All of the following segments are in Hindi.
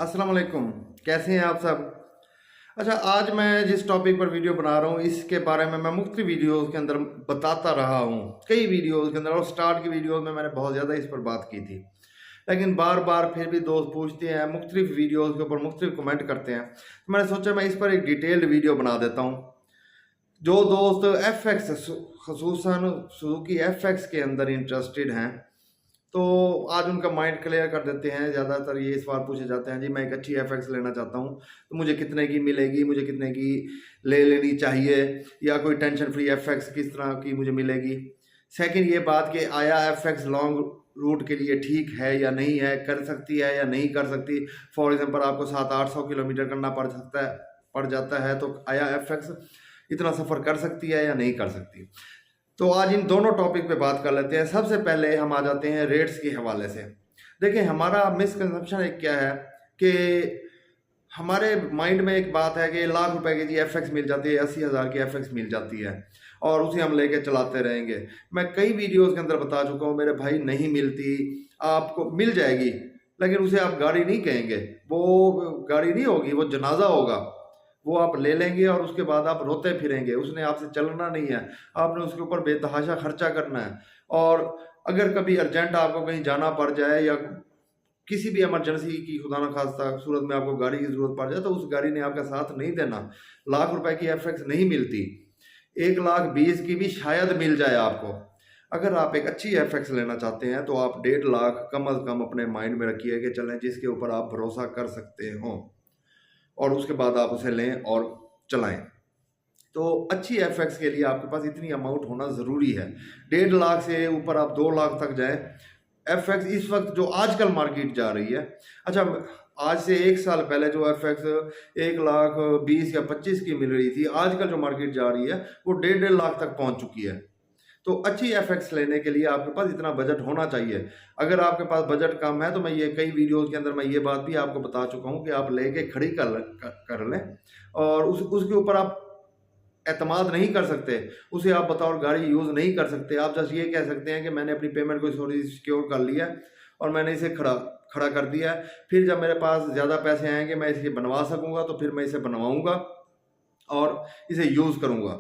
अस्सलाम वालेकुम। कैसे हैं आप सब? अच्छा, आज मैं जिस टॉपिक पर वीडियो बना रहा हूँ इसके बारे में मैं मुख्तलिफ वीडियोज़ के अंदर बताता रहा हूँ, कई वीडियोज़ के अंदर, और स्टार्ट की वीडियोज़ में मैंने बहुत ज़्यादा इस पर बात की थी। लेकिन बार बार फिर भी दोस्त पूछते हैं, मुख्तलिफ वीडियोज़ के ऊपर मुख्तलिफ कमेंट करते हैं, तो मैंने सोचा मैं इस पर एक डिटेल्ड वीडियो बना देता हूँ। जो दोस्त एफ एक्स खसूसन सुजुकी एफ एक्स के अंदर इंटरेस्टेड हैं, तो आज उनका माइंड क्लियर कर देते हैं। ज़्यादातर ये सवाल पूछे जाते हैं, जी मैं एक अच्छी एफ एक्स लेना चाहता हूँ, तो मुझे कितने की मिलेगी, मुझे कितने की ले लेनी चाहिए, या कोई टेंशन फ्री एफ एक्स किस तरह की मुझे मिलेगी। सेकंड ये बात कि आया एफ एक्स लॉन्ग रूट के लिए ठीक है या नहीं है, कर सकती है या नहीं कर सकती। फॉर एग्जांपल आपको 700-800 किलोमीटर करना पड़ जाता है, तो आया एफ एक्स इतना सफ़र कर सकती है या नहीं कर सकती। तो आज इन दोनों टॉपिक पे बात कर लेते हैं। सबसे पहले हम आ जाते हैं रेट्स के हवाले से। देखिए, हमारा मिसकंसेप्शन एक क्या है कि हमारे माइंड में एक बात है कि लाख रुपए की जी एफ एक्स मिल जाती है, 80,000 की एफ एक्स मिल जाती है और उसे हम लेके चलाते रहेंगे। मैं कई वीडियोस के अंदर बता चुका हूँ मेरे भाई, नहीं मिलती। आपको मिल जाएगी, लेकिन उसे आप गाड़ी नहीं कहेंगे, वो गाड़ी नहीं होगी, वो जनाजा होगा। वो आप ले लेंगे और उसके बाद आप रोते फिरेंगे। उसने आपसे चलना नहीं है, आपने उसके ऊपर बेतहाशा खर्चा करना है। और अगर कभी अर्जेंट आपको कहीं जाना पड़ जाए या किसी भी इमरजेंसी की खुदा न खास्ता सूरत में आपको गाड़ी की जरूरत पड़ जाए, तो उस गाड़ी ने आपका साथ नहीं देना। लाख रुपए की एफ एक्स नहीं मिलती, 1,20,000 की भी शायद मिल जाए आपको। अगर आप एक अच्छी एफ एक्स लेना चाहते हैं तो आप 1.5 लाख कम अज कम अपने माइंड में रखिए कि चलें जिसके ऊपर आप भरोसा कर सकते हो, और उसके बाद आप उसे लें और चलाएं। तो अच्छी एफ एक्स के लिए आपके पास इतनी अमाउंट होना ज़रूरी है। 1.5 लाख से ऊपर आप 2 लाख तक जाएं। एफ एक्स इस वक्त जो आजकल मार्केट जा रही है, अच्छा आज से 1 साल पहले जो एफ एक्स 1,20,000 या 25 की मिल रही थी, आजकल जो मार्केट जा रही है वो 1.5 लाख तक पहुंच चुकी है। तो अच्छी एफ एक्स लेने के लिए आपके पास इतना बजट होना चाहिए। अगर आपके पास बजट कम है तो मैं ये कई वीडियोस के अंदर मैं ये बात भी आपको बता चुका हूँ कि आप लेके खड़ी कर लें, और उसके ऊपर आप एतमाद नहीं कर सकते, उसे आप बतौर गाड़ी यूज़ नहीं कर सकते। आप जस्ट ये कह सकते हैं कि मैंने अपनी पेमेंट को सॉरी सिक्योर कर लिया और मैंने इसे खड़ा कर दिया है। फिर जब मेरे पास ज़्यादा पैसे आएंगे, मैं इसे बनवा सकूँगा, तो फिर मैं इसे बनवाऊँगा और इसे यूज़ करूँगा।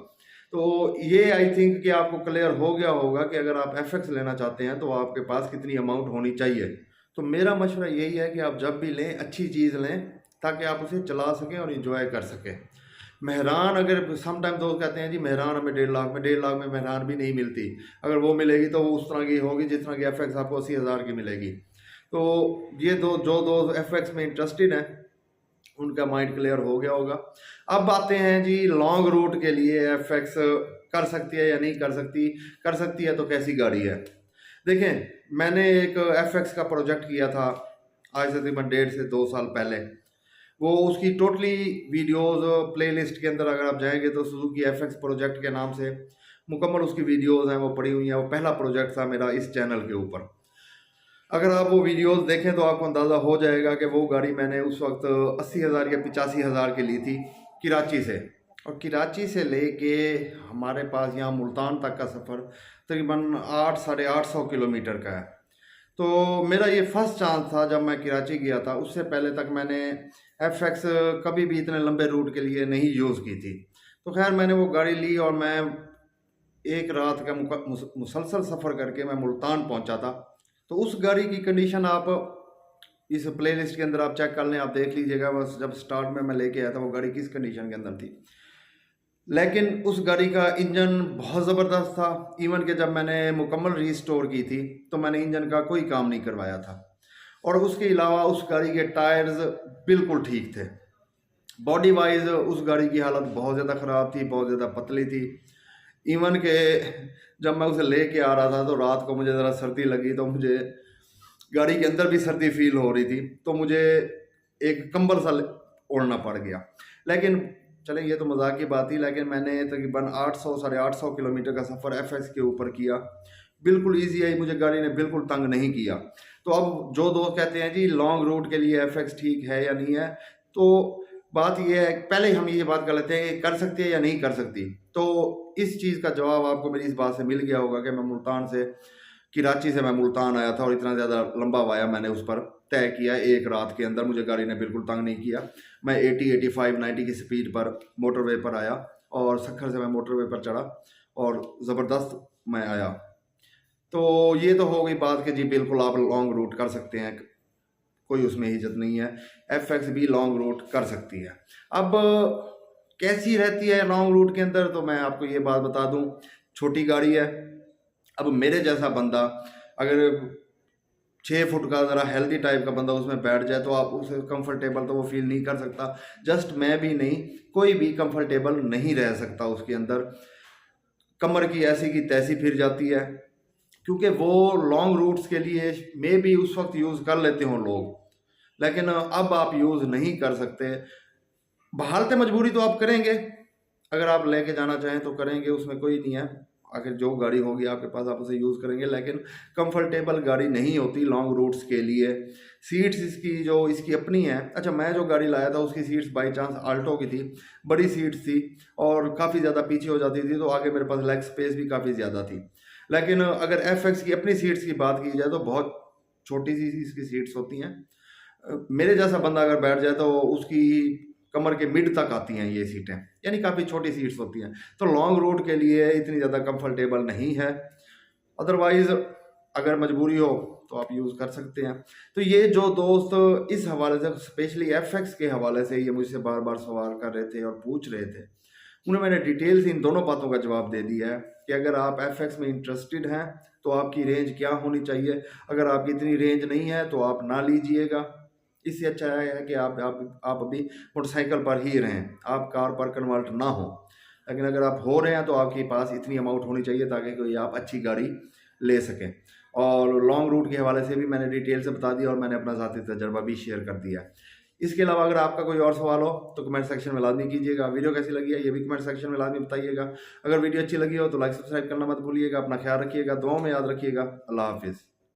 तो ये आई थिंक कि आपको क्लियर हो गया होगा कि अगर आप एफ एक्स लेना चाहते हैं तो आपके पास कितनी अमाउंट होनी चाहिए। तो मेरा मशवरा यही है कि आप जब भी लें अच्छी चीज़ लें, ताकि आप उसे चला सकें और इंजॉय कर सकें। मेहरान, अगर समटाइम दोस्त कहते हैं जी मेहरान हमें 1.5 लाख में, 1.5 लाख में मेहरान भी नहीं मिलती। अगर वो मिलेगी तो वो उस तरह की होगी जिस तरह की एफ एक्स आपको 80,000 की मिलेगी। तो ये जो दोस्त एफ एक्स में इंटरेस्टेड हैं उनका माइंड क्लियर हो गया होगा। अब आते हैं जी लॉन्ग रूट के लिए एफ एक्स कर सकती है या नहीं कर सकती। कर सकती है तो कैसी गाड़ी है? देखें, मैंने एक एफ एक्स का प्रोजेक्ट किया था आज से तकरीबन 1.5 से 2 साल पहले। वो उसकी टोटली वीडियोस प्लेलिस्ट के अंदर अगर आप जाएंगे तो सुजुकी एफ एक्स प्रोजेक्ट के नाम से मुकम्मल उसकी वीडियोस हैं, वो पड़ी हुई हैं। वो पहला प्रोजेक्ट था मेरा इस चैनल के ऊपर। अगर आप वो वीडियोस देखें तो आपको अंदाज़ा हो जाएगा कि वो गाड़ी मैंने उस वक्त 80,000 या 85,000 की ली थी कराची से। और कराची से लेके हमारे पास यहाँ मुल्तान तक का सफ़र तकरीबन 800-850 किलोमीटर का है। तो मेरा ये फर्स्ट चांस था जब मैं कराची गया था। उससे पहले तक मैंने एफ एक्स कभी भी इतने लंबे रूट के लिए नहीं यूज़ की थी। तो खैर मैंने वो गाड़ी ली और मैं एक रात का मुसलसल सफ़र करके मैं मुल्तान पहुंचा था। तो उस गाड़ी की कंडीशन आप इस प्लेलिस्ट के अंदर आप चेक कर लें, आप देख लीजिएगा। बस जब स्टार्ट में मैं लेके आया था वो गाड़ी किस कंडीशन के अंदर थी। लेकिन उस गाड़ी का इंजन बहुत ज़बरदस्त था। इवन कि जब मैंने मुकम्मल रीस्टोर की थी तो मैंने इंजन का कोई काम नहीं करवाया था। और उसके अलावा उस गाड़ी के टायर्स बिल्कुल ठीक थे। बॉडी वाइज उस गाड़ी की हालत बहुत ज़्यादा ख़राब थी, बहुत ज़्यादा पतली थी। इवन के जब मैं उसे लेके आ रहा था तो रात को मुझे ज़रा सर्दी लगी, तो मुझे गाड़ी के अंदर भी सर्दी फील हो रही थी, तो मुझे एक कंबल सा ओढ़ना पड़ गया। लेकिन चले, ये तो मजाक की बात थी, लेकिन मैंने तकरीबन 800-850 किलोमीटर का सफ़र एफ एक्स के ऊपर किया। बिल्कुल ईजी आई, मुझे गाड़ी ने बिल्कुल तंग नहीं किया। तो अब जो दोस्त कहते हैं जी लॉन्ग रूट के लिए एफ एक्स ठीक है या नहीं है, तो बात यह है, पहले हम ये बात कर लेते हैं कि कर सकती है या नहीं कर सकती। तो इस चीज़ का जवाब आपको मेरी इस बात से मिल गया होगा कि मैं मुल्तान से कराची से मैं मुल्तान आया था और इतना ज़्यादा लंबा वाया मैंने उस पर तय किया एक रात के अंदर। मुझे गाड़ी ने बिल्कुल तंग नहीं किया। मैं 80, 85, 90 की स्पीड पर मोटरवे पर आया और सखर से मैं मोटरवे पर चढ़ा और ज़बरदस्त मैं आया। तो ये तो हो गई बात कि जी बिल्कुल आप लॉन्ग रूट कर सकते हैं, कोई उसमें हिचक नहीं है। FX भी लॉन्ग रूट कर सकती है। अब कैसी रहती है लॉन्ग रूट के अंदर, तो मैं आपको ये बात बता दूं, छोटी गाड़ी है। अब मेरे जैसा बंदा अगर 6 फुट का ज़रा हेल्दी टाइप का बंदा उसमें बैठ जाए तो आप उसे कंफर्टेबल तो वो फील नहीं कर सकता। जस्ट मैं भी नहीं, कोई भी कंफर्टेबल नहीं रह सकता उसके अंदर। कमर की ऐसी की तैसी फिर जाती है, क्योंकि वो लॉन्ग रूट्स के लिए मे भी उस वक्त यूज़ कर लेते हों लोग, लेकिन अब आप यूज़ नहीं कर सकते। बहालते मजबूरी तो आप करेंगे, अगर आप लेके जाना चाहें तो करेंगे, उसमें कोई नहीं है। अगर जो गाड़ी होगी आपके पास आप उसे यूज़ करेंगे, लेकिन कंफर्टेबल गाड़ी नहीं होती लॉन्ग रूट्स के लिए। सीट्स इसकी जो इसकी अपनी है, अच्छा मैं जो गाड़ी लाया था उसकी सीट्स बाई चांस आल्टो की थी, बड़ी सीट्स थी और काफ़ी ज़्यादा पीछे हो जाती थी, तो आगे मेरे पास लेग स्पेस भी काफ़ी ज़्यादा थी। लेकिन अगर FX की अपनी सीट्स की बात की जाए तो बहुत छोटी सी इसकी सीट्स होती हैं। मेरे जैसा बंदा अगर बैठ जाए तो उसकी कमर के मिड तक आती हैं ये सीटें, यानी काफ़ी छोटी सीट्स होती हैं, तो लॉन्ग रूट के लिए इतनी ज़्यादा कंफर्टेबल नहीं है। अदरवाइज़ अगर मजबूरी हो तो आप यूज़ कर सकते हैं। तो ये जो दोस्त इस हवाले से, स्पेशली FX के हवाले से ये मुझसे बार बार सवाल कर रहे थे और पूछ रहे थे, उन्हें मैंने डिटेल से इन दोनों बातों का जवाब दे दिया है कि अगर आप FX में इंटरेस्टेड हैं तो आपकी रेंज क्या होनी चाहिए। अगर आपकी इतनी रेंज नहीं है तो आप ना लीजिएगा। इससे अच्छा है कि आप अभी मोटरसाइकिल पर ही रहें, आप कार पर कन्वर्ट ना हो। लेकिन अगर आप हो रहे हैं तो आपके पास इतनी अमाउंट होनी चाहिए ताकि कोई आप अच्छी गाड़ी ले सकें। और लॉन्ग रूट के हवाले से भी मैंने डिटेल से बता दिया और मैंने अपना ज़ाती तजर्बा भी शेयर कर दिया। इसके अलावा अगर आपका कोई और सवाल हो तो कमेंट सेक्शन में लाजमी कीजिएगा। वीडियो कैसी लगी है ये भी कमेंट सेक्शन में लाजमी बताइएगा। अगर वीडियो अच्छी लगी हो तो लाइक सब्सक्राइब करना मत भूलिएगा। अपना ख्याल रखिएगा, दुआओं में याद रखिएगा। अल्लाह हाफिज़।